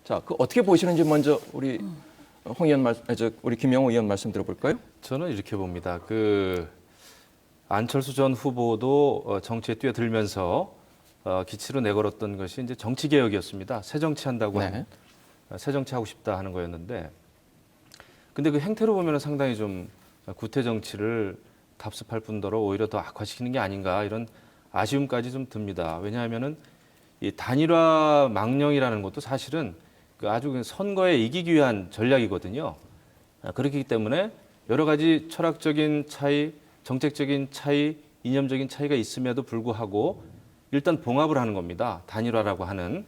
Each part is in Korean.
자, 그 어떻게 보시는지 먼저 우리 홍 의원 우리 김영호 의원 말씀 들어볼까요? 저는 이렇게 봅니다. 안철수 전 후보도 정치에 뛰어들면서 기치로 내걸었던 것이 이제 정치 개혁이었습니다. 새 정치한다고 하는, 새 정치하고 싶다 하는 거였는데, 근데 그 행태로 보면 상당히 좀 구태 정치를 답습할 뿐더러 오히려 더 악화시키는 게 아닌가 이런 아쉬움까지 좀 듭니다. 왜냐하면은 이 단일화 망령이라는 것도 사실은 아주 선거에 이기기 위한 전략이거든요. 그렇기 때문에 여러 가지 철학적인 차이, 정책적인 차이, 이념적인 차이가 있음에도 불구하고 일단 봉합을 하는 겁니다. 단일화라고 하는.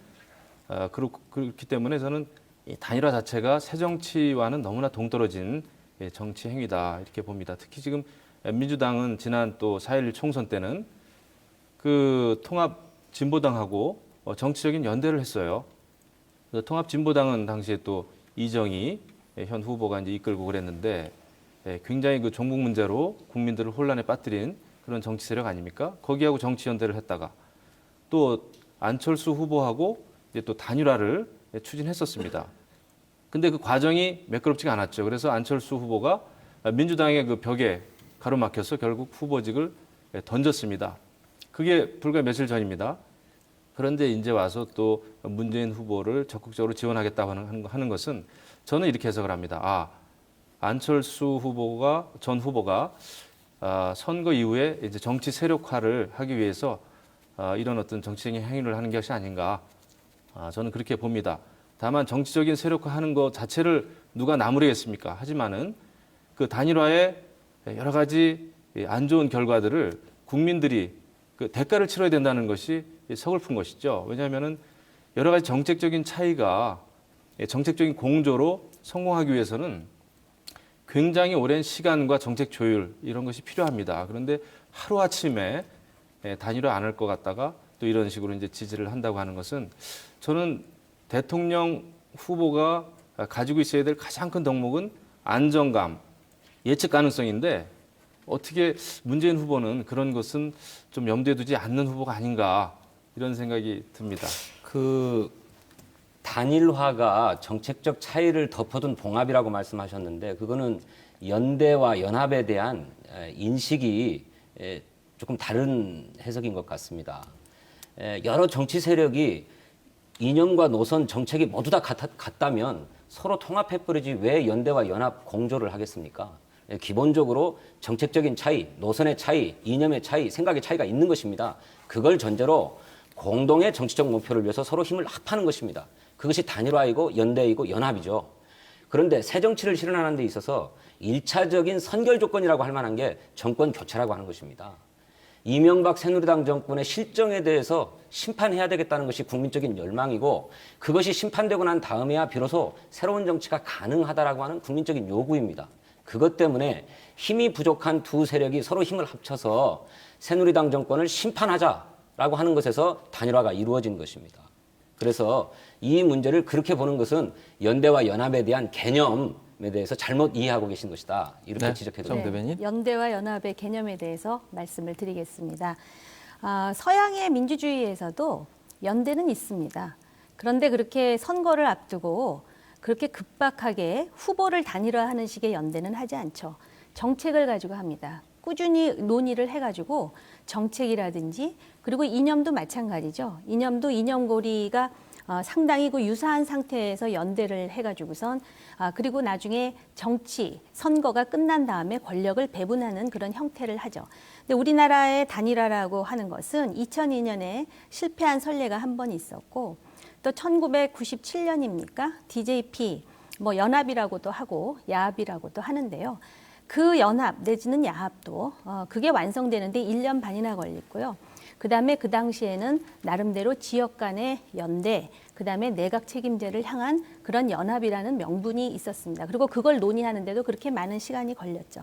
그렇기 때문에 저는 이 단일화 자체가 새 정치와는 너무나 동떨어진 정치 행위다 이렇게 봅니다. 특히 지금 민주당은 지난 또 4.11 총선 때는 그 통합 진보당하고 정치적인 연대를 했어요. 통합 진보당은 당시에 또 이정희 현 후보가 이제 이끌고 그랬는데 굉장히 그 종북 문제로 국민들을 혼란에 빠뜨린 그런 정치 세력 아닙니까? 거기하고 정치 연대를 했다가 또 안철수 후보하고 이제 또 단일화를 추진했었습니다. 근데 그 과정이 매끄럽지가 않았죠. 그래서 안철수 후보가 민주당의 그 벽에 가로막혀서 결국 후보직을 던졌습니다. 그게 불과 며칠 전입니다. 그런데 이제 와서 또 문재인 후보를 적극적으로 지원하겠다고 하는 것은 저는 이렇게 해석을 합니다. 안철수 후보가 전 후보가 선거 이후에 이제 정치 세력화를 하기 위해서 이런 어떤 정치적인 행위를 하는 것이 아닌가. 저는 그렇게 봅니다. 다만 정치적인 세력화하는 것 자체를 누가 나무래겠습니까? 하지만은 그 단일화의 여러 가지 안 좋은 결과들을 국민들이 그 대가를 치러야 된다는 것이 서글픈 것이죠. 왜냐하면은 여러 가지 정책적인 차이가 정책적인 공조로 성공하기 위해서는 굉장히 오랜 시간과 정책 조율 이런 것이 필요합니다. 그런데 하루아침에 단일화 안 할 것 같다가 또 이런 식으로 이제 지지를 한다고 하는 것은 저는 대통령 후보가 가지고 있어야 될 가장 큰 덕목은 안정감, 예측 가능성인데 어떻게 문재인 후보는 그런 것은 좀 염두에 두지 않는 후보가 아닌가 이런 생각이 듭니다. 단일화가 정책적 차이를 덮어둔 봉합이라고 말씀하셨는데 그거는 연대와 연합에 대한 인식이 조금 다른 해석인 것 같습니다. 여러 정치 세력이 이념과 노선, 정책이 모두 다 같다면 서로 통합해버리지 왜 연대와 연합 공조를 하겠습니까? 기본적으로 정책적인 차이, 노선의 차이, 이념의 차이, 생각의 차이가 있는 것입니다. 그걸 전제로 공동의 정치적 목표를 위해서 서로 힘을 합하는 것입니다. 그것이 단일화이고 연대이고 연합이죠. 그런데 새 정치를 실현하는 데 있어서 1차적인 선결 조건이라고 할 만한 게 정권 교체라고 하는 것입니다. 이명박 새누리당 정권의 실정에 대해서 심판해야 되겠다는 것이 국민적인 열망이고 그것이 심판되고 난 다음에야 비로소 새로운 정치가 가능하다라고 하는 국민적인 요구입니다. 그것 때문에 힘이 부족한 두 세력이 서로 힘을 합쳐서 새누리당 정권을 심판하자라고 하는 것에서 단일화가 이루어진 것입니다. 그래서 이 문제를 그렇게 보는 것은 연대와 연합에 대한 개념에 대해서 잘못 이해하고 계신 것이다. 이렇게 지적해도 됩니다. 연대와 연합의 개념에 대해서 말씀을 드리겠습니다. 서양의 민주주의에서도 연대는 있습니다. 그런데 그렇게 선거를 앞두고 그렇게 급박하게 후보를 단일화하는 식의 연대는 하지 않죠. 정책을 가지고 합니다. 꾸준히 논의를 해가지고 정책이라든지 그리고 이념도 마찬가지죠. 이념도 이념고리가 상당히 그 유사한 상태에서 연대를 해가지고선 그리고 나중에 정치 선거가 끝난 다음에 권력을 배분하는 그런 형태를 하죠. 근데 우리나라의 단일화라고 하는 것은 2002년에 실패한 선례가 한 번 있었고 또 1997년입니까? DJP 뭐 연합이라고도 하고 야합이라고도 하는데요. 그 연합 내지는 야합도 그게 완성되는데 1년 반이나 걸렸고요. 그다음에 그 당시에는 나름대로 지역 간의 연대, 그다음에 내각 책임제를 향한 그런 연합이라는 명분이 있었습니다. 그리고 그걸 논의하는데도 그렇게 많은 시간이 걸렸죠.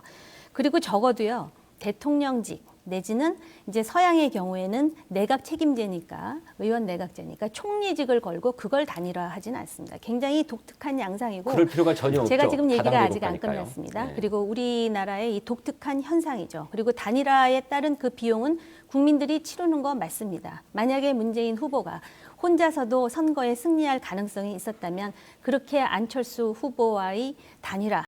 그리고 적어도요. 대통령직 내지는 이제 서양의 경우에는 내각 책임제니까 의원 내각제니까 총리직을 걸고 그걸 단일화하지는 않습니다. 굉장히 독특한 양상이고 그럴 필요가 전혀 없죠. 제가 지금 얘기가 아직 안 다당제국가니까요. 끝났습니다. 네. 그리고 우리나라의 이 독특한 현상이죠. 그리고 단일화에 따른 그 비용은 국민들이 치르는 거 맞습니다. 만약에 문재인 후보가 혼자서도 선거에 승리할 가능성이 있었다면 그렇게 안철수 후보와의 단일화